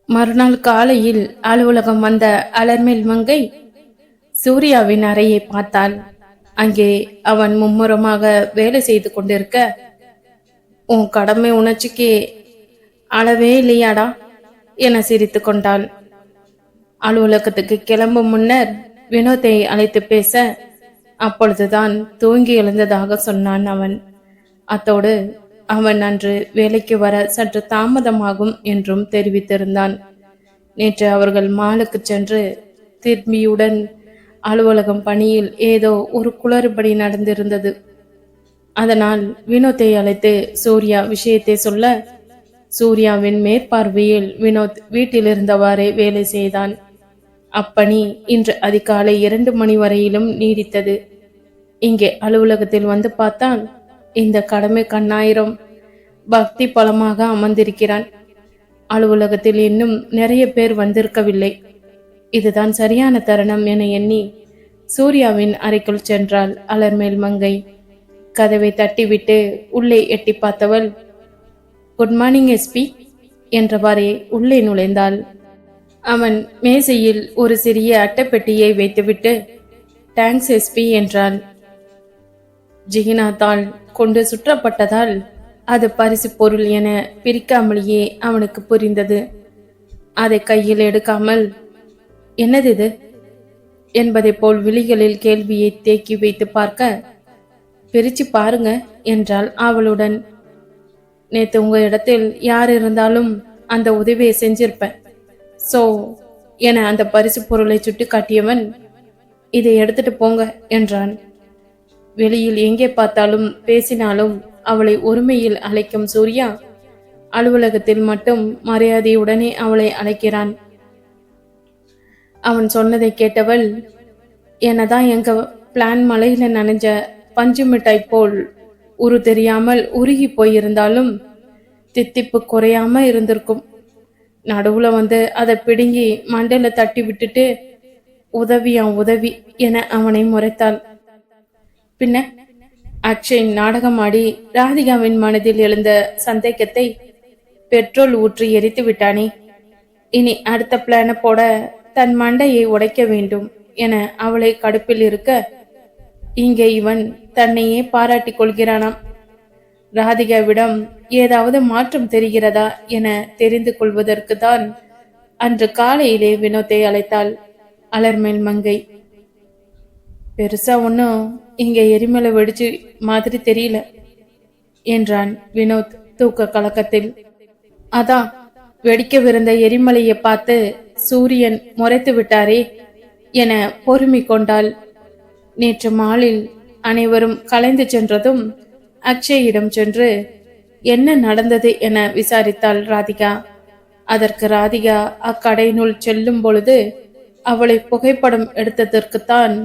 மறுநாள் காலையில் அலுவலகம் வந்த அலர்மேல் மங்கை சூர்யாவின் அறையை பார்த்தாள். அங்கே அவன் மும்முரமாக வேலை செய்து கொண்டிருக்க, உன் கடமை உணர்ச்சிக்கு அளவே இல்லையாடா என சிரித்து கொண்டாள். அலுவலகத்துக்கு கிளம்பும் முன்னர் வினோத்தை அழைத்து பேச, அப்பொழுதுதான் தூங்கி எழுந்ததாக சொன்னான் அவன். அத்தோடு அவன் அன்று வேலைக்கு வர சற்று தாமதமாகும் என்றும் தெரிவித்திருந்தான். நேற்று அவர்கள் மாலுக்கு சென்று திரும்பியுடன் அலுவலகம் பணியில் ஏதோ ஒரு குளறுபடி நடந்திருந்தது. அதனால் வினோத்தை அழைத்து சூர்யா விஷயத்தை சொல்ல, சூர்யாவின் மேற்பார்வையில் வினோத் வீட்டில் இருந்தவாறே வேலை செய்தான். அப்பணி இன்று அதிகாலை 2 மணி வரையிலும் நீடித்தது. இங்கே அலுவலகத்தில் வந்து பார்த்தால் இந்த கடமை கண்ணாயிரம் பக்தி பலமாக அமர்ந்திருக்கிறான். அலுவலகத்தில் இன்னும் நிறைய பேர் வந்திருக்கவில்லை. இதுதான் சரியான தருணம் என எண்ணி சூர்யாவின் அறைக்குள் சென்றாள் அலர்மேல் மங்கை. கதவை தட்டிவிட்டு உள்ளே எட்டி பார்த்தவள், குட் மார்னிங் எஸ்பி என்றவாறே உள்ளே நுழைந்தாள். அவன் மேசையில் ஒரு சிறிய அட்டைப்பெட்டியை வைத்துவிட்டு, தேங்க்ஸ் எஸ்பி என்றான். ஜிகினாத்தால் கொண்டு சுற்றப்பட்டதால் அது பரிசு பொருள் என பிரிக்காமலேயே அவனுக்கு புரிந்தது. அதை கையில் எடுக்காமல், என்னது இது என்பதை போல் விழிகளில் கேள்வியை தேக்கி வைத்து பார்க்க, பிரிச்சு பாருங்க என்றாள் அவளுடன். நேத்து உங்க இடத்தில் யார் இருந்தாலும் அந்த உதவியை செஞ்சிருப்பேன். சோ என அந்த பரிசு பொருளை சுட்டி காட்டியவன், இதை எடுத்துட்டு போங்க என்றான். வெளியில் எங்கே பார்த்தாலும் பேசினாலும் அவளை ஒருமையில் அழைக்கும் சூர்யா அலுவலகத்தில் மட்டும் மரியாதையுடனே அவளை அழைக்கிறான். அவன் சொன்னதை கேட்டவள், என்னதான் எங்க பிளான் மலையில நனைஞ்ச பஞ்சு மிட்டாய் போல் உரு தெரியாமல் உருகி போயிருந்தாலும் தித்திப்பு குறையாம இருந்திருக்கும். நடுவுல வந்து அதை பிடுங்கி மண்டையில தட்டி விட்டுட்டு உதவி என அவனை முறைத்தாள். பின்ன அக்ஷய் நாடகமாடி ராதிகாவின் மனதில் எழுந்த சந்தேகத்தை பெட்ரோல் ஊற்றி எரித்து விட்டானே. இனி அடுத்த பிளான போட தன் மண்டையை உடைக்க வேண்டும் என அவளை கடுப்பில் இருக்க, இங்கே இவன் தன்னையே பாராட்டிக் கொள்கிறானாம். ராதிகாவிடம் ஏதாவது மாற்றம் தெரிகிறதா என தெரிந்து கொள்வதற்கு தான் அன்று காலையிலே வினோத்தை அழைத்தாள் அலர்மேல் மங்கை. பெருசா ஒன்னும் இங்க எரிமலை வெடிச்சு மாதிரி தெரியல என்றான் வினோத் தூக்க கலக்கத்தில். அதான் வெடிக்கவிருந்த எரிமலையை பார்த்து சூரியன் முறைத்து விட்டாரே என பொறுமை கொண்டாள். நேற்று மாலில் அனைவரும் கலைந்து சென்றதும் அக்ஷயிடம் சென்று என்ன நடந்தது என விசாரித்தாள் ராதிகா. அதற்கு ராதிகா அக்கடையினுள் செல்லும் பொழுது அவளை புகைப்படம் எடுத்ததற்குத்தான்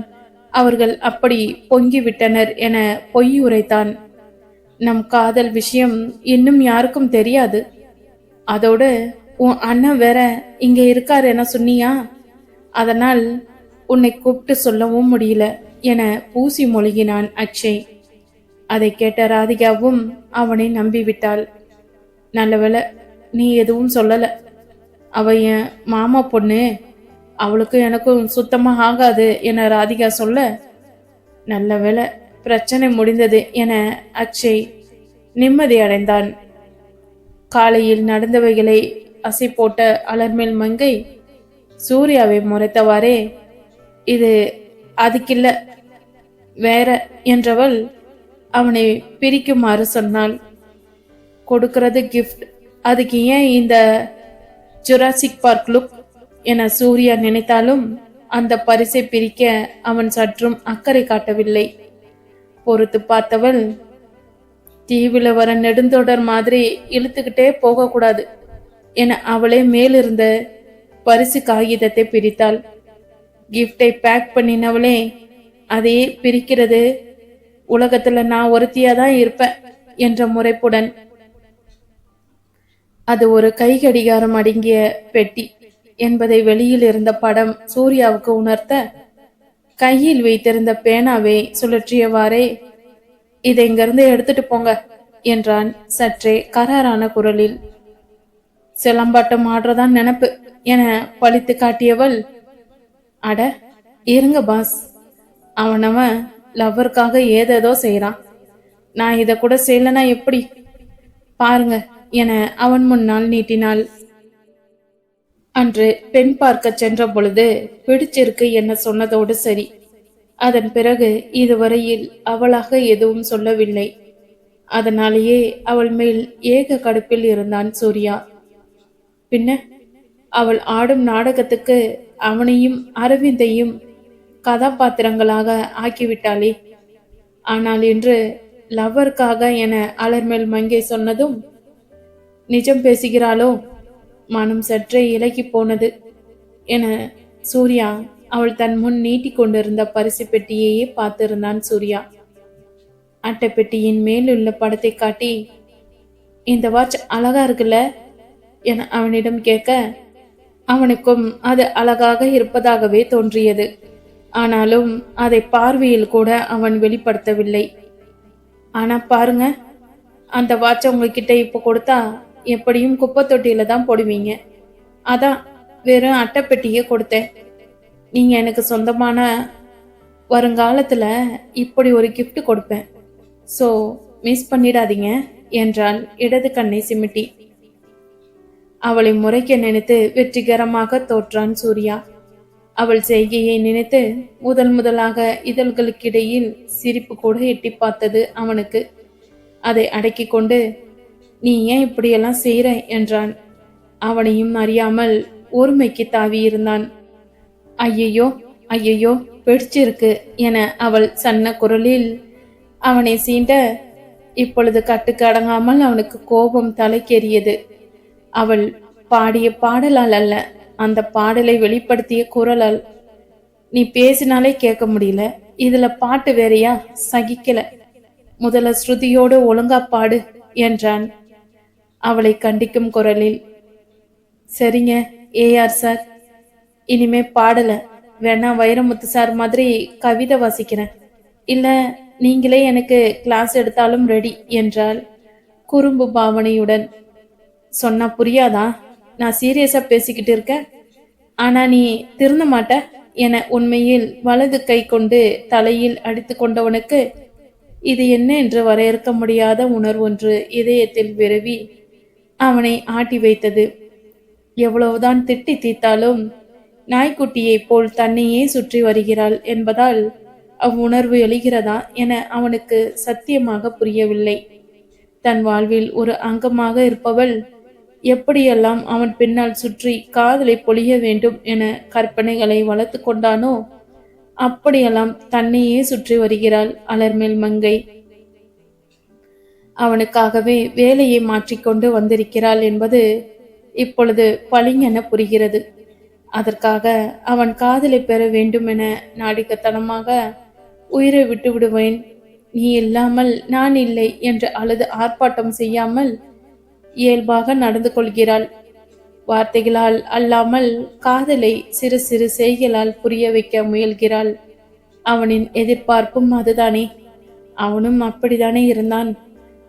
அவர்கள் அப்படி பொங்கிவிட்டனர் என பொய் உரைத்தான். நம் காதல் விஷயம் இன்னும் யாருக்கும் தெரியாது. அதோடு உன் அண்ணன் வேற இங்க இருக்கார் என சொன்னியா, அதனால் உன்னை கூப்பிட்டு சொல்லவும் முடியல என பூசி மொழிகினான் அக்ஷய். அதை கேட்ட ராதிகாவும் அவனை நம்பிவிட்டாள். நல்லவேளை நீ எதுவும் சொல்லல. அவ என் மாமா பொண்ணு, அவளுக்கு எனக்கும் சுத்தமா ஆகாது என ராதிகா சொல்ல, நல்ல வேளை பிரச்சனை முடிந்தது என அக்ஷய் நிம்மதி அடைந்தான். காலையில் நடந்தவைகளை அசை போட்ட அலர்மேல் மங்கை சூர்யாவை முறைத்தவாறே, இது அதுக்கில்ல வேற என்றவள் அவனை பிரிக்குமாறு சொன்னாள். கொடுக்கிறது கிஃப்ட், அதுக்கு ஏன் இந்த ஜுராசிக் பார்க் லுக் என சூர்யா நினைத்தாலும் அந்த பரிசை பிரிக்க அவன் சற்றும் அக்கறை காட்டவில்லை. பொறுத்து பார்த்தவள், தீவில வர நெடுந்தொடர் மாதிரி இழுத்துக்கிட்டே போகக்கூடாது என அவளே மேலிருந்த பரிசு காகிதத்தை பிரித்தாள். கிஃப்டை பேக் பண்ணினவளே, அதையே பிரிக்கிறது உலகத்துல நான் ஒருத்தியாதான் இருப்பேன் என்ற முறைப்புடன். அது ஒரு கை கடிகாரம் அடங்கிய பெட்டி என்பதை வெளியில் இருந்த படம் சூர்யாவுக்கு உணர்த்த, கையில் வைத்திருந்த பேனாவை சுழற்றியவாறே, இதை இங்கிருந்து எடுத்துட்டு போங்க என்றான் சற்றே கராரான குரலில். சிலம்பாட்டம் ஆடுறதான் நினப்பு என பழித்து காட்டியவள், அட இருங்க பாஸ், அவனவன் லவ்வருக்காக ஏதேதோ செய்யறான், நான் இத கூட செய்யலனா எப்படி பாருங்க என அவன் முன்னால் நீட்டினாள். அன்று பெண் பார்க்க சென்ற பொழுது பிடிச்சிருக்கு என்ன சொன்னதோடு சரி. அதன் பிறகு இதுவரையில் அவளாக எதுவும் சொல்லவில்லை. அதனாலேயே அவள் மேல் ஏக கடுப்பில் இருந்தான் சூர்யா. பின்ன அவள் ஆடும் நாடகத்துக்கு அவனையும் அரவிந்தையும் கதாபாத்திரங்களாக ஆக்கிவிட்டாளே. ஆனால் இன்று லவ்வருக்காக என அலர்மேல் மங்கை சொன்னதும் நிஜம் பேசுகிறாளோ, மனம் சற்றே இலகி போனது என சூர்யா அவள் தன் முன் நீட்டி கொண்டிருந்த பரிசு பெட்டியையே பார்த்திருந்தான். சூர்யா அட்டை பெட்டியின் மேலுள்ள படத்தை காட்டி, இந்த வாட்ச் அழகா இருக்குல்ல என அவனிடம் கேட்க, அவனுக்கும் அது அழகாக இருப்பதாகவே தோன்றியது. ஆனாலும் அதை பார்வையில் கூட அவன் வெளிப்படுத்தவில்லை. ஆனா பாருங்க, அந்த வாட்சை உங்ககிட்ட இப்ப கொடுத்தா எப்படியும் குப்பை தொட்டியில தான் போடுவீங்க, அதான் வெறும் அட்டைப்பெட்டியே கொடுத்தேன். நீங்க எனக்கு சொந்தமான வருங்காலத்துல இப்படி ஒரு கிஃப்ட் கொடுப்பேன், சோ மிஸ் பண்ணிடாதீங்க என்றாள் இடது கண்ணை சிமிட்டி. அவளை முறைக்க நினைத்து வெற்றிகரமாக தோற்றான் சூர்யா. அவள் செய்கையை நினைத்து முதலாக இதழ்களுக்கிடையில் சிரிப்பு கூட எட்டி பார்த்தது அவனுக்கு. அதை அடக்கி கொண்டு, நீ ஏன் இப்படியெல்லாம் செய்யற என்றான். அவனையும் அறியாமல் ஒருமைக்கு தாவி இருந்தான். ஐயையோ ஐயையோ பிடிச்சிருக்கு என அவள் சன்ன குரலில் அவனை சீண்ட, இப்பொழுது கட்டுக்கு அடங்காமல் அவனுக்கு கோபம் தலைக்கேறியது. அவள் பாடிய பாடலால் அல்ல, அந்த பாடலை வெளிப்படுத்திய குரலால். நீ பேசினாலே கேட்க முடியல, இதுல பாட்டு வேறையா, சகிக்கல, முதல்ல ஸ்ருதியோடு ஒழுங்கா பாடு என்றான் அவளை கண்டிக்கும் குரலில். சரிங்க ஏஆர் சார், இனிமே பாடல, வேணா வைரமுத்து சார் மாதிரி கவிதை வாசிக்கிறேன், இல்ல நீங்களே எனக்கு கிளாஸ் எடுத்தாலும் ரெடி என்றாள் குறும்பு பாவனையுடன். சொன்னா புரியாதா, நான் சீரியஸா பேசிக்கிட்டு இருக்கேன், ஆனா நீ திருந்த மாட்ட என உண்மையில் வலது கை கொண்டு தலையில் அடித்து கொண்டவனுக்கு இது என்ன என்று வரையறுக்க முடியாத உணர்வொன்று இதயத்தில் விரவி அவனை ஆட்டி வைத்தது. எவ்வளவுதான் திட்டி தீர்த்தாலும் நாய்க்குட்டியை போல் தன்னையே சுற்றி வருகிறாள் என்பதால் அவ்வுணர்வு எழுகிறதா என அவனுக்கு சத்தியமாக புரியவில்லை. தன் வாழ்வில் ஒரு அங்கமாக இருப்பவள் எப்படியெல்லாம் அவன் பின்னால் சுற்றி காதலை பொழிய வேண்டும் என கற்பனைகளை வளர்த்து கொண்டானோ, அப்படியெல்லாம் தன்னையே சுற்றி வருகிறாள் அலர்மேல் மங்கை. அவனுக்காகவே வேலையை மாற்றிக்கொண்டு வந்திருக்கிறாள் என்பது இப்பொழுது பளிங்கென புரிகிறது. அதற்காக அவன் காதலை பெற வேண்டும் என நாடிக்கத்தனமாக உயிரை விட்டு விடுவேன், நீ இல்லாமல் நான் இல்லை என்று அழுது ஆர்ப்பாட்டம் செய்யாமல் இயல்பாக நடந்து கொள்கிறாள். வார்த்தைகளால் அல்லாமல் காதலை சிறு சிறு செய்களால் புரிய வைக்க முயல்கிறாள். அவனின் எதிர்பார்ப்பும் அதுதானே, அவனும் அப்படித்தானே இருந்தான்.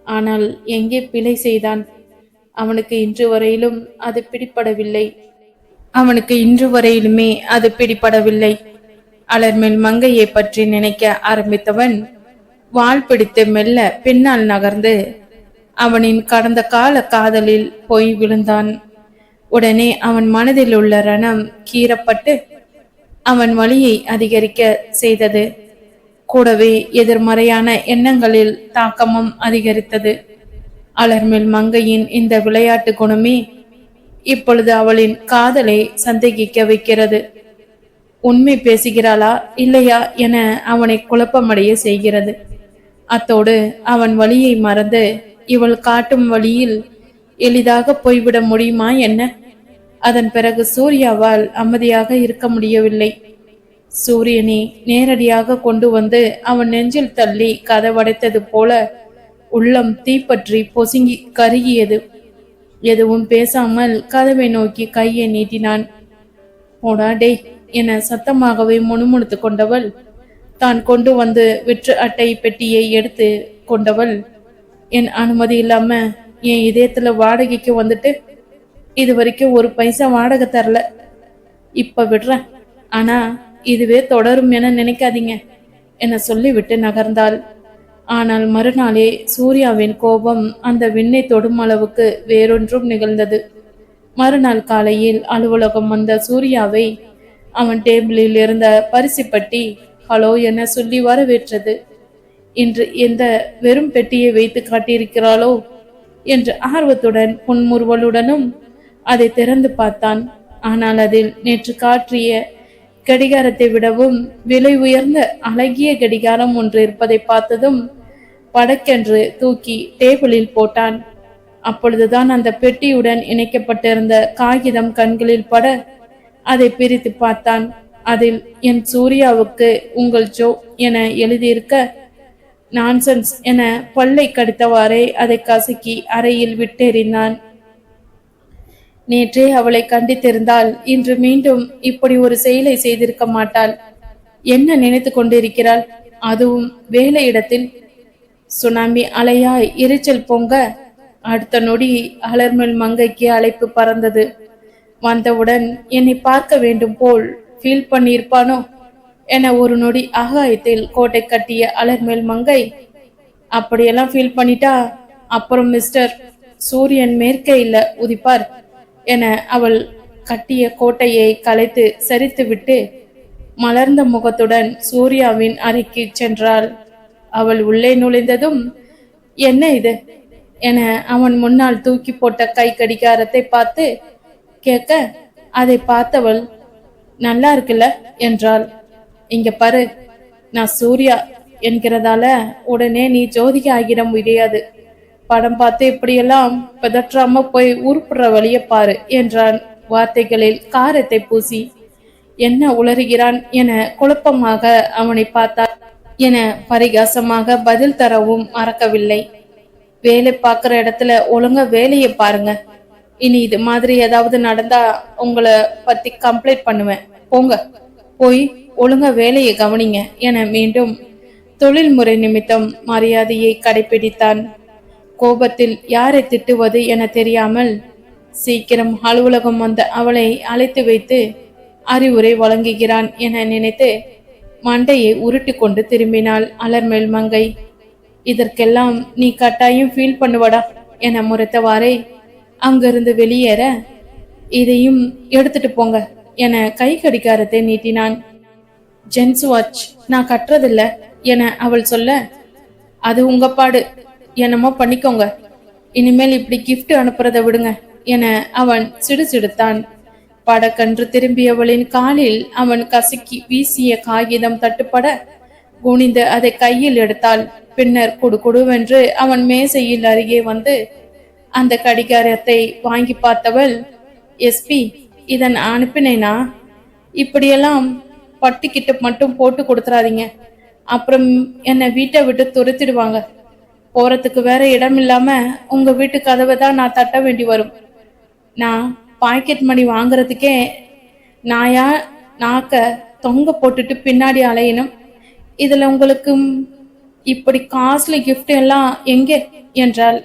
ஆனால் எங்கே பிழை செய்தான்? அவனுக்கு இன்று வரையிலும் அது பிடிபடவில்லை. அலர்மேல் மங்கையை பற்றி நினைக்க ஆரம்பித்தவன் வாள் பிடித்து மெல்ல பின்னால் நகர்ந்து அவனின் கடந்த கால காதலில் போய் விழுந்தான். உடனே அவன் மனதில் உள்ள ரணம் கீறப்பட்டு அவன் வலியை அதிகரிக்க செய்தது. கூடவே எதிர்மறையான எண்ணங்களில் தாக்கமும் அதிகரித்தது. அலர்மேல் மங்கையின் இந்த விளையாட்டு குணமே இப்பொழுது அவளின் காதலை சந்தேகிக்க வைக்கிறது. உண்மை பேசுகிறாளா இல்லையா என அவனை குழப்பமடைய செய்கிறது. அத்தோடு அவன் வழியை மறந்து இவள் காட்டும் வழியில் எளிதாக போய்விட முடியுமா என்ன? அதன் பிறகு சூர்யாவால் அமைதியாக இருக்க முடியவில்லை. சூரியனை நேரடியாக கொண்டு வந்து அவன் நெஞ்சில் தள்ளி கதவடைத்தது போல உள்ளம் தீப்பற்றி பொசுங்கி கருகியது. எதுவும் பேசாமல் கதவை நோக்கி கையை நீட்டினான். போடா டேய் என சத்தமாகவே முணுமுணுத்து கொண்டவள் தான் கொண்டு வந்து வெற்று அட்டை பெட்டியை எடுத்து கொண்டவள், என் அனுமதி இல்லாம என் இதயத்துல வாடகைக்கு வந்துட்டு இது வரைக்கும் ஒரு பைசா வாடகை தரல. இப்ப விடுறேன். ஆனா இதுவே தொடரும் என நினைக்காதீங்க என சொல்லிவிட்டு நகர்ந்தாள். ஆனால் மறுநாளே சூர்யாவின் கோபம் அந்த விண்ணை தொடும் அளவுக்கு வேறொன்றும் நிகழ்ந்தது. மறுநாள் காலையில் அலுவலகம் வந்த சூர்யாவை அவன் டேபிளில் இருந்த பரிசு பட்டி ஹலோ என சொல்லி வரவேற்றது. இன்று எந்த வெறும் பெட்டியை வைத்து காட்டியிருக்கிறாளோ என்று ஆர்வத்துடன் புன்முறுவலுடனும் அதை திறந்து பார்த்தான். ஆனால் அதில் நேற்று காற்றிய கடிகாரத்தை விடவும் விலை உயர்ந்த அழகிய கடிகாரம் ஒன்று இருப்பதை பார்த்ததும் படக்கென்று தூக்கி டேபிளில் போட்டான். அப்பொழுதுதான் அந்த பெட்டியுடன் இணைக்கப்பட்டிருந்த காகிதம் கண்களில் பட அதை பிரித்து பார்த்தான். அதில் என் சூர்யாவுக்கு உங்கள் ஜோ என எழுதியிருக்க நான்சென்ஸ் என பல்லை கடித்தவாறே அதை கசக்கி அறையில் விட்டெறிந்தான். நேற்றே அவளை கண்டித்திருந்தால் இன்று மீண்டும் இப்படி ஒரு செயலை செய்திருக்க மாட்டாள். என்ன நினைத்து கொண்டிருக்கிறாள்? அதுவும் வேலையிடத்தில். சுனாமி அலையாய் எரிச்சல் பொங்க அடுத்த நொடி அலர்மல் மங்கைக்கு அழைப்பு பறந்தது. வந்தவுடன் என்னை பார்க்க வேண்டும் போல் ஃபீல் பண்ணியிருப்பானோ என ஒரு நொடி ஆகாயத்தில் கோட்டை கட்டிய அலர்மேல் மங்கை, அப்படியெல்லாம் ஃபீல் பண்ணிட்டா அப்புறம் மிஸ்டர் சூரியன் மேற்கே இல்ல உதிப்பார் என அவள் கட்டிய கோட்டையை கலைத்து சரித்து விட்டு மலர்ந்த முகத்துடன் சூர்யாவின் அறைக்கு சென்றாள். அவள் உள்ளே நுழைந்ததும் என்ன இது என அவன் முன்னால் தூக்கி போட்ட கை கடிகாரத்தை பார்த்து கேட்க, அதை பார்த்தவள் நல்லா இருக்குல்ல என்றாள். இங்க பாரு, நான் சூர்யா என்கிறதால உடனே நீ ஜோதிகா ஆகிட முடியாது. படம் பார்த்து இப்படியெல்லாம் பதற்றாம போய் உருப்புற வழிய பாரு என்றான் வார்த்தைகளில் காரத்தை பூசி. என்ன உளறுகிறான் என குழப்பமாக அவனை பார்த்தார் என பரிகாசமாக பதில் தரவும் மறக்கவில்லை. வேலை பார்க்குற இடத்துல ஒழுங்கா வேலையை பாருங்க. இனி இது மாதிரி ஏதாவது நடந்தா உங்களை பத்தி கம்ப்ளைண்ட் பண்ணுவேன். போங்க, போய் ஒழுங்கா வேலையை கவனிங்க என மீண்டும் தொழில்முறை நிமித்தம் மரியாதையை கடைபிடித்தான். கோபத்தில் யாரை திட்டுவது என தெரியாமல் சீக்கிரம் அலுவலகம் வந்த அவளை அழைத்து வைத்து அறிவுரை வழங்குகிறான் என நினைத்து மண்டையை உருட்டி கொண்டு திரும்பினாள் அலர்மேல் மங்கை. இதற்கெல்லாம் நீ கட்டாயம் ஃபீல் பண்ணுவடா என முறைத்தவாறே அங்கிருந்து வெளியேற, இதையும் எடுத்துட்டு போங்க என கை கடிகாரத்தை நீட்டினான். ஜென்ஸ் வாட்ச் நான் கட்டுறதில்ல என அவள் சொல்ல, அது உங்க பாடு, என்னமோ பண்ணிக்கோங்க, இனிமேல் இப்படி கிஃப்ட் அனுப்புறத விடுங்க என அவன் சிடுசிடுத்தான். படக்கன்று திரும்பியவளின் காலில் அவன் கசக்கி வீசிய காகிதம் தட்டுப்பட குனிந்து அதை கையில் எடுத்தாள். பின்னர் குடுகுடுவென்று அவன் மேசையில் அருகே வந்து அந்த கடிகாரத்தை வாங்கி பார்த்தவள், எஸ்பி இதன் அனுப்பினேனா? இப்படியெல்லாம் பட்டிக்கிட்ட மட்டும் போட்டு கொடுத்துறாதீங்க, அப்புறம் என்னை வீட்டை விட்டு துரத்திடுவாங்க. போறதுக்கு வேற இடம் இல்லாம உங்க வீட்டு கதவை தான் நான் தட்ட வேண்டி வரும். நான் பாக்கெட் மணி வாங்குறதுக்கே நாயா நாக்க தொங்க போட்டுட்டு பின்னாடி அலையணும். இதுல உங்களுக்கு இப்படி காஸ்ட்லி கிஃப்ட் எல்லாம் எங்கே என்றாள்.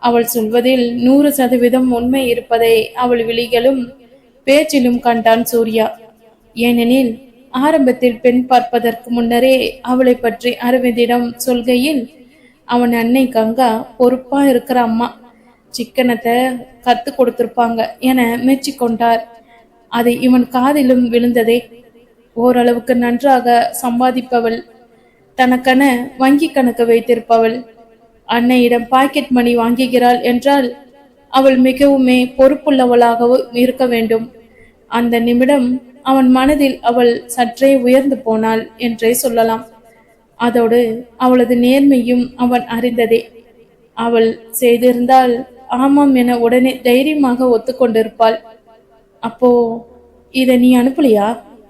அவள் சொல்வதில் 100% உண்மை இருப்பதை அவள் விழிகளும் பேச்சிலும் கண்டான் சூர்யா. ஏனெனில் ஆரம்பத்தில் பெண் பார்ப்பதற்கு முன்னரே அவளை பற்றி அரவிந்திடம் சொல்கையில் அவன் அன்னை கங்கா பொறுப்பா இருக்கிற அம்மா, சிக்கனத்தை கத்து கொடுத்திருப்பாங்க என மெச்சிக்கொண்டார். அது இவன் காதிலும் விழுந்ததே. ஓரளவுக்கு நன்றாக சம்பாதிப்பவள், தனக்கென வங்கி கணக்கு வைத்திருப்பவள், அன்னையிடம் பாக்கெட் மணி வாங்குகிறாள் என்றால் அவள் மிகவுமே பொறுப்புள்ளவளாகவும் இருக்க வேண்டும். அந்த நிமிடம் அவன் மனதில் அவள் சற்றே உயர்ந்து போனாள் என்றே சொல்லலாம். அதோடு அவளது நேர்மையும் அவன் அறிந்ததே. அவள் செய்திருந்தால் ஆமாம் என உடனே தைரியமாக ஒத்துக்கொண்டிருப்பாள். அப்போ இதை நீ அனுப்பலையா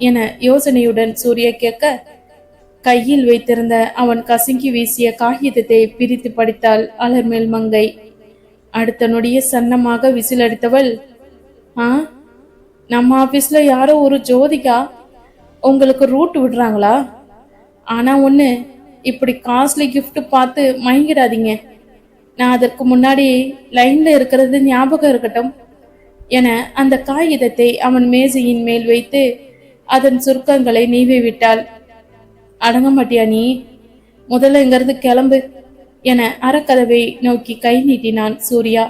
என யோசனையுடன் சூர்யா கேட்க, கையில் வைத்திருந்த அவன் கசங்கி வீசிய காகிதத்தை பிரித்து படித்தாள் அலர்மேல் மங்கை. அடுத்த நொடிய சன்னமாக விசில் அடித்தவள், நம்ம ஆபீஸ்ல யாரோ ஒரு ஜோதிகா உங்களுக்கு ரூட் விடுறாங்களா? ஆனா ஒண்ணு, இப்படி காஸ்ட்லி கிஃப்ட் பார்த்து மயங்கிடாதீங்க. நான் அதற்கு முன்னாடி லைன்ல இருக்கிறது ஞாபகம் இருக்கட்டும். என அந்த காகிதத்தை அவன் மேஜையின் மேல் வைத்து அதன் சுருக்கங்களை நீவி விட்டாள். அடங்க மாட்டியா நீ? முதல்ல இங்கிருந்து கிளம்பு என அறக்கதவை நோக்கி கை நீட்டினான் சூர்யா.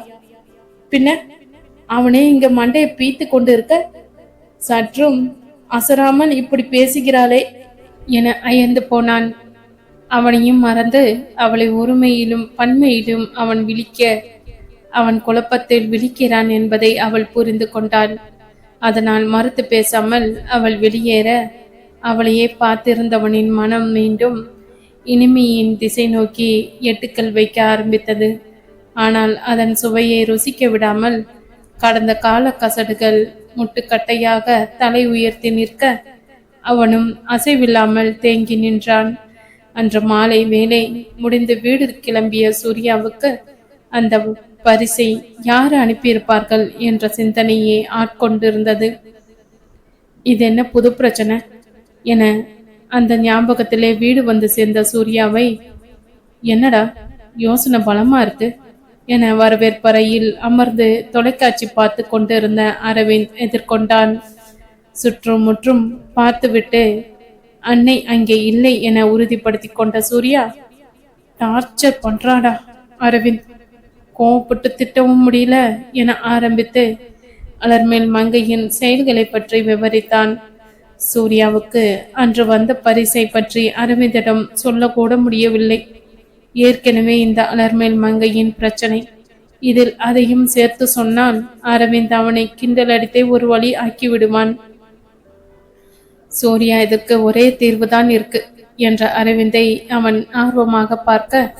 பின்ன அவனே இங்க மண்டையை பீத்து கொண்டு இருக்க சற்றும் அசராமல் இப்படி பேசுகிறாளே என அயர்ந்து போனான். அவனையும் மறந்து அவளை ஒருமையிலும் பன்மையிலும் அவன் விழிக்க அவன் குழப்பத்தில் விழிக்கிறான் என்பதை அவள் புரிந்து கொண்டாள். அதனால் மறுத்து பேசாமல் அவள் வெளியேற அவளையே பார்த்திருந்தவனின் மனம் மீண்டும் இனிமையின் திசை நோக்கி எட்டுக்கள் வைக்க ஆரம்பித்தது. ஆனால் அதன் சுவையை ருசிக்க விடாமல் கடந்த கால கசடுகள் முட்டுக்கட்டையாக தலை உயர்த்தி நிற்க அவனும் அசைவில்லாமல் தேங்கி நின்றான். அன்று மாலை வேலை முடிந்து வீடு கிளம்பிய சூர்யாவுக்கு அந்த பரிசை யார் அனுப்பியிருப்பார்கள் என்ற சிந்தனையே ஆட்கொண்டிருந்தது. இது என்ன புது பிரச்சனை என அந்த ஞாபகத்திலே வீடு வந்து சேர்ந்த சூர்யாவை, என்னடா யோசனை பலமா இருக்கு என வரவேற்பறையில் அமர்ந்து தொலைக்காட்சி பார்த்து கொண்டிருந்த அரவிந்த் எதிர்கொண்டான். சுற்றும் முற்றும் பார்த்துவிட்டு அன்னை அங்கே இல்லை என உறுதிப்படுத்தி கொண்ட சூர்யா, டார்ச்சர் பண்றாடா அரவிந்த், கோவப்பட்டு திட்டவும் முடியல என ஆரம்பித்து அலர்மேல் மங்கையின் செயல்களை பற்றி விவரித்தான். சூர்யாவுக்கு அன்று வந்த பரிசை பற்றி அரவிந்திடம் சொல்லக்கூட முடியவில்லை. ஏற்கனவே இந்த அலர்மேல் மங்கையின் பிரச்சனை, இதில் அதையும் சேர்த்து சொன்னால் அரவிந்த் அவனை கிண்டல் அடித்தே ஒரு வழி ஆக்கிவிடுவான். சூர்யா இதற்கு ஒரே தீர்வுதான் இருக்கு என்ற அரவிந்தை அவன் ஆர்வமாக பார்க்க,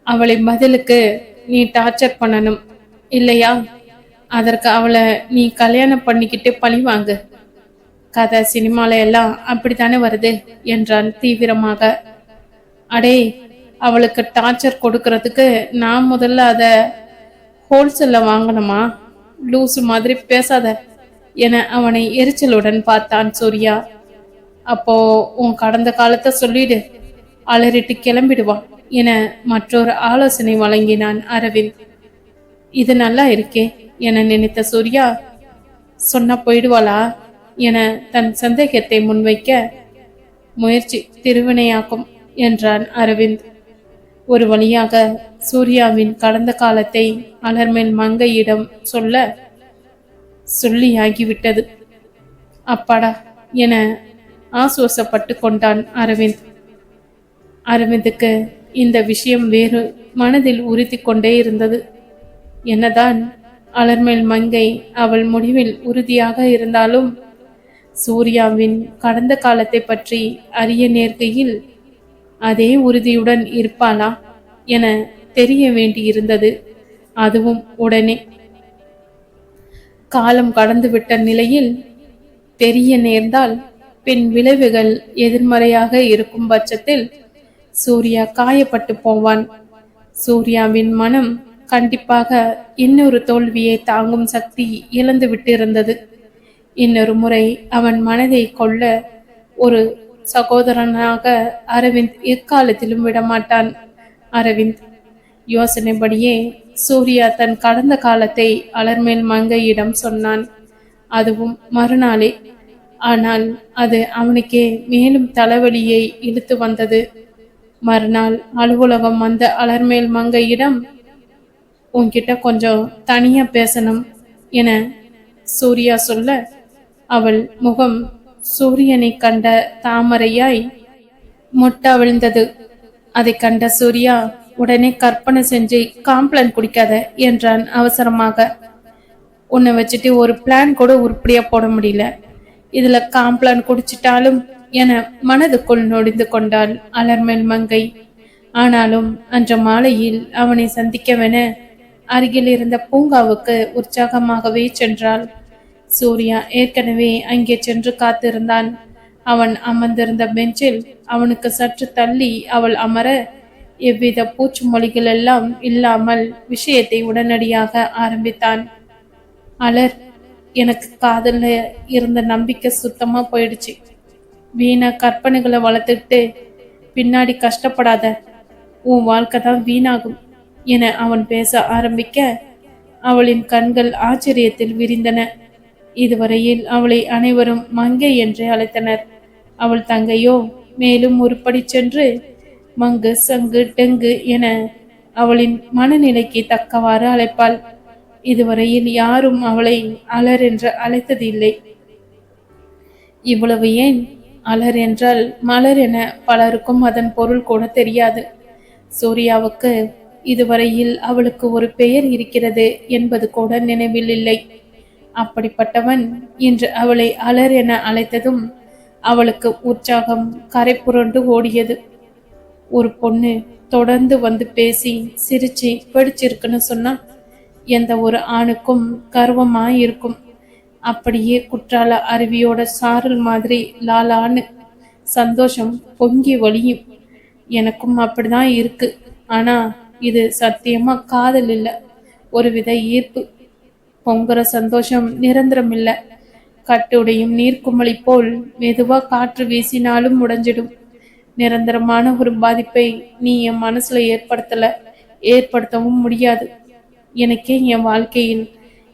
அவளை பதிலுக்கு நீ டார்ச்சர் பண்ணணும், இல்லையா அதற்கு அவளை நீ கல்யாணம் பண்ணிக்கிட்டு பழி வாங்கு. கதை சினிமால எல்லாம் அப்படித்தானே வருது என்றான் தீவிரமாக. அடே, அவளுக்கு டார்ச்சர் கொடுக்கறதுக்கு நான் முதல்ல அதை ஹோல்சேல்ல வாங்கணுமா? லூசு மாதிரி பேசாத என அவனை எரிச்சலுடன் பார்த்தான் சூர்யா. அப்போ உன் கடந்த காலத்தை சொல்லிடு, அலறிட்டு கிளம்பிடுவான் என மற்றொரு ஆலோசனை வழங்கினான் அரவிந்த். இது நல்லா இருக்கே என நினைத்த சூர்யா, சொன்ன போயிடுவாளா என தன் சந்தேகத்தை முன்வைக்க, முயற்சி திருவினையாக்கும் என்றான் அரவிந்த். ஒரு வழியாக சூர்யாவின் கடந்த காலத்தை அலர்மேல் மங்கையிடம் சொல்லியாகிவிட்டது. அப்பாடா என ஆசுவாசப்பட்டு கொண்டான் அரவிந்த். அரவிந்துக்கு இந்த விஷயம் வேறு மனதில் உறுத்தி கொண்டே இருந்தது. என்னதான் அலர்மேல் மங்கை அவள் முடிவில் உறுதியாக இருந்தாலும் சூர்யாவின் கடந்த காலத்தை பற்றி அறிய நேர்கையில் அதே உறுதியுடன் இருப்பாளா என தெரிய வேண்டியிருந்தது. அதுவும் உடனே. காலம் கடந்துவிட்ட நிலையில் தெரிய நேர்ந்தால் பின் விளைவுகள் எதிர்மறையாக இருக்கும் பட்சத்தில் சூர்யா காயப்பட்டு போவான். சூர்யாவின் மனம் கண்டிப்பாக இன்னொரு தோல்வியை தாங்கும் சக்தி இழந்து விட்டிருந்தது. இன்னொரு முறை அவன் மனதை கொள்ள ஒரு சகோதரனாக அரவிந்த் எக்காலத்திலும் விடமாட்டான். அரவிந்த் யோசனைப்படியே சூர்யா தன் கடந்த காலத்தை அலர்மேல் மங்கையிடம் சொன்னான். அதுவும் மறுநாளே. ஆனால் அது அவனுக்கே மேலும் தலைவலியை இழுத்து வந்தது. மறுநாள் அலுவலகம் வந்த அலர்மேல் மங்கையிடம், உன்கிட்ட கொஞ்சம் தனியா பேசணும் என சூர்யா சொல்ல, அவள் முகம் சூரியனை கண்ட தாமரையாய் மொட்டா விழுந்தது. அதை கண்ட சூர்யா உடனே கற்பனை செஞ்சு காம்ப்ளான் குடிக்காத என்றான் அவசரமாக. உன்னை வச்சுட்டு ஒரு பிளான் கூட உருப்படியா போட முடியல, இதுல காம்ப்ளான் குடிச்சிட்டாலும் என மனதுக்குள் நொடிந்து கொண்டாள் அலர்மேல் மங்கை. ஆனாலும் அன்று மாலையில் அவனை சந்திக்கவென அருகில் இருந்த பூங்காவுக்கு உற்சாகமாகவே சென்றாள். சூர்யா ஏற்கனவே அங்கே சென்று காத்திருந்தான். அவன் அமர்ந்திருந்த பெஞ்சில் அவனுக்கு சற்று தள்ளி அவள் அமர, எவ்வித பூச்சு மொழிகள் எல்லாம் இல்லாமல் விஷயத்தை உடனடியாக ஆரம்பித்தான். அலர், எனக்கு காதல்ல இருந்த நம்பிக்கை சுத்தமா போயிடுச்சு. வீணா கற்பனைகளை வளர்த்துக்கிட்டு பின்னாடி கஷ்டப்படாத, உன் வாழ்க்கை தான் வீணாகும் என அவன் பேச ஆரம்பிக்க, அவளின் கண்கள் ஆச்சரியத்தில் விரிந்தன. இதுவரையில் அவளை அனைவரும் மங்கை என்று அழைத்தனர். அவள் தங்கையோ மேலும் ஒரு படி சென்று மங்கு சங்கு டெங்கு என அவளின் மனநிலைக்கு தக்கவாறு அழைப்பாள். இதுவரையில் யாரும் அவளை அலர் என்று அழைத்தது இல்லை. இவ்வளவு ஏன், அலர் என்றால் மலர் என பலருக்கும் அதன் பொருள் கூட தெரியாது. சூர்யாவுக்கு இதுவரையில் அவளுக்கு ஒரு பெயர் இருக்கிறது என்பது கூட நினைவில் இல்லை. அப்படிப்பட்டவன் இன்று அவளை அலர் என அழைத்ததும் அவளுக்கு உற்சாகம் கரை புரண்டு ஓடியது. ஒரு பொண்ணு தொடர்ந்து வந்து பேசி சிரிச்சு பிடிச்சிருக்குன்னு சொன்னா எந்த ஒரு ஆணுக்கும் கர்வமா இருக்கும். அப்படியே குற்றால அருவியோட சாரல் மாதிரி லாலான்னு சந்தோஷம் பொங்கி வழியும். எனக்கும் அப்படிதான் இருக்கு. ஆனா இது சத்தியமா காதல் இல்ல, ஒருவித ஈர்ப்பு. பொங்குற சந்தோஷம் நிரந்தரம் இல்ல. கட்டுடையும் நீர்க்குமளி போல் மெதுவா காற்று வீசினாலும் உடைஞ்சிடும். நிரந்தரமான ஒரு பாதிப்பை நீ என் மனசுல ஏற்படுத்தவும் முடியாது. எனக்கே என் வாழ்க்கையில்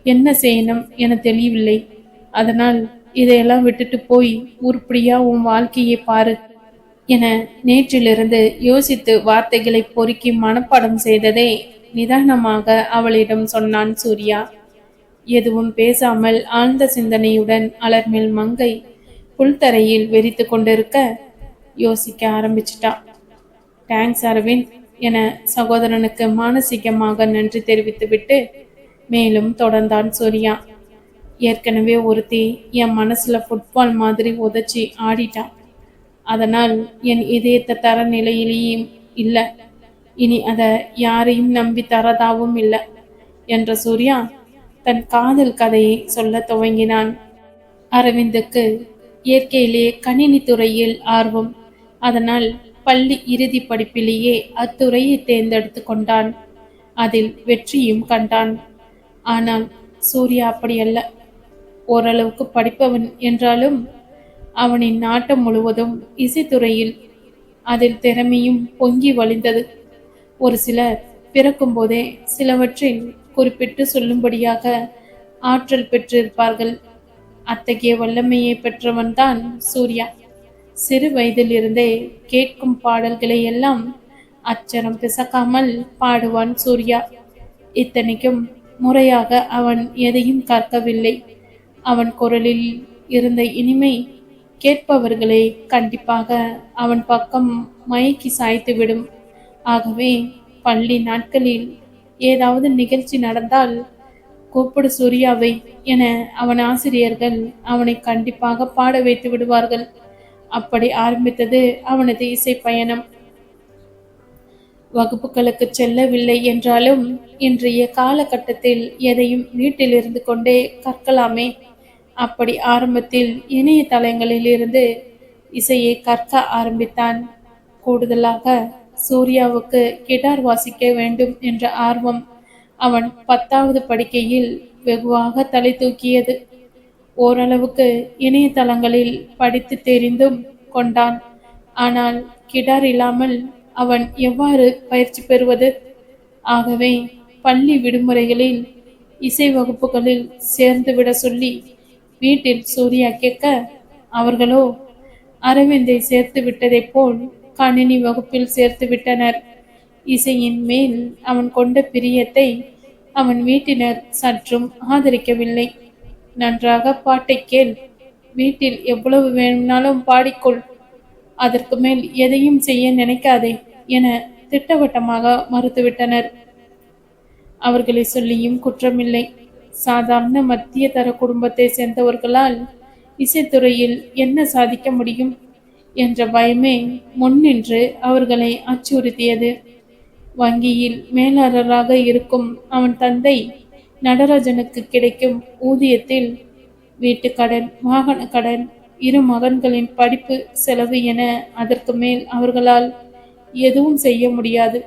என்ன செய்யணும் என தெரியவில்லை. அதனால் இதையெல்லாம் விட்டுட்டு போய் உருப்படியா உன் வாழ்க்கையை பாரு என நேற்றிலிருந்து யோசித்து வார்த்தைகளை பொறுக்கி மனப்பாடம் செய்ததே நிதானமாக அவளிடம் சொன்னான் சூர்யா. எதுவும் பேசாமல் ஆழ்ந்த சிந்தனையுடன் அலர்மேல் மங்கை புல்தரையில் வெறித்து கொண்டிருக்க யோசிக்க ஆரம்பிச்சிட்டா. தேங்க்ஸ் அரவிந்த் என சகோதரனுக்கு மானசீகமாக நன்றி தெரிவித்துவிட்டு மேலும் தொடர்ந்தான் சூர்யா. ஏற்கனவே ஒருத்தி என் மனசுல ஃபுட்பால் மாதிரி உதச்சி ஆடிட்டான். அதனால் என் இதயத்தை தர நிலையிலேயும் இல்லை. இனி அதை யாரையும் நம்பி தரதாவும் இல்லை என்ற சூர்யா தன் காதல் கதையை சொல்ல துவங்கினான். அரவிந்துக்கு இயற்கையிலே கணினி துறையில் ஆர்வம். அதனால் பள்ளி இறுதி படிப்பிலேயே அத்துறையை தேர்ந்தெடுத்து கொண்டான். அதில் வெற்றியும் கண்டான். ஆனால் சூர்யா அப்படியல்ல. ஓரளவுக்கு படிப்பவன் என்றாலும் அவனின் நாட்டம் முழுவதும் இசைத்துறையில். அதில் திறமையும் பொங்கி வழிந்தது. ஒரு சிலர் பிறக்கும் போதே சிலவற்றில் குறிப்பிட்டு சொல்லும்படியாக ஆற்றல் பெற்றிருப்பார்கள். அத்தகைய வல்லமையை பெற்றவன்தான் சூர்யா. சிறு வயதிலிருந்தே கேட்கும் பாடல்களை எல்லாம் அச்சரம் பிசக்காமல் பாடுவான் சூர்யா. இத்தனைக்கும் முறையாக அவன் எதையும் கற்கவில்லை. அவன் குரலில் இருந்த இனிமை கேட்பவர்களை கண்டிப்பாக அவன் பக்கம் மயக்கி சாய்த்துவிடும். ஆகவே பள்ளி நாட்களில் ஏதாவது நிகழ்ச்சி நடந்தால் கூப்பிடு சூர்யாவை என அவன் ஆசிரியர்கள் அவனை கண்டிப்பாக பாட வைத்து விடுவார்கள். அப்படி ஆரம்பித்தது அவனது இசை பயணம். வகுப்புகளுக்கு செல்லவில்லை என்றாலும் இன்றைய காலகட்டத்தில் எதையும் வீட்டில் இருந்து கொண்டே கற்கலாமே. அப்படி ஆரம்பத்தில் இணையதளங்களில் இருந்து இசையை கற்க ஆரம்பித்தான். கூடுதலாக சூர்யாவுக்கு கிட்டார் வாசிக்க வேண்டும் என்ற ஆர்வம் அவன் 10வது படிக்கையில் வெகுவாக தலை தூக்கியது. ஓரளவுக்கு இணையதளங்களில் படித்து தெரிந்தும் கொண்டான். ஆனால் கிட்டார் இல்லாமல் அவன் எவ்வாறு பயிற்சி பெறுவது? ஆகவே பள்ளி விடுமுறைகளில் இசை வகுப்புகளில் சேர்ந்துவிட சொல்லி வீட்டில் சூர்யா கேட்க, அவர்களோ அரவிந்தை சேர்த்து விட்டதைப் போல் கணினி வகுப்பில் சேர்த்து விட்டனர். இசையின் மேல் அவன் கொண்ட பிரியத்தை அவன் வீட்டினர் சற்றும் ஆதரிக்கவில்லை. நன்றாக பாட்டை கேள், வீட்டில் எவ்வளவு வேணும்னாலும் பாடிக்கொள், அதற்கு மேல் எதையும் செய்ய நினைக்காதே என திட்டவட்டமாக மறுத்துவிட்டனர். அவர்களை சொல்லியும் குற்றமில்லை. சாதாரண மத்திய தர குடும்பத்தை சேர்ந்தவர்களால் இசைத்துறையில் என்ன சாதிக்க முடியும் என்ற பயமே முன்னின்று அவர்களை அச்சுறுத்தியது. வங்கியில் மேலாளராக இருக்கும் அவன் தந்தை நடராஜனுக்கு கிடைக்கும் ஊதியத்தில் வீட்டுக்கடன், வாகன கடன், 2 மகன்களின் படிப்பு செலவு என அதற்கு மேல் அவர்களால் எதுவும் செய்ய முடியாது.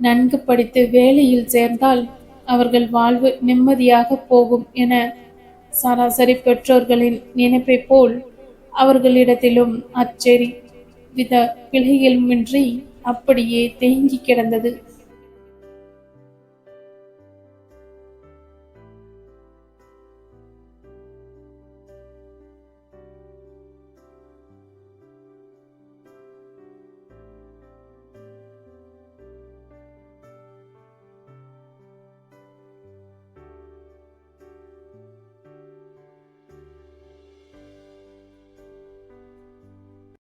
நன்கு படித்து வேலையில் சேர்ந்தால் அவர்கள் வாழ்வு நிம்மதியாக போகும் என சராசரி பெற்றோர்களின் நினைப்பை போல் அவர்களிடத்திலும் அச்செறி வித பிழைகளுமின்றி அப்படியே தேங்கி கிடந்தது.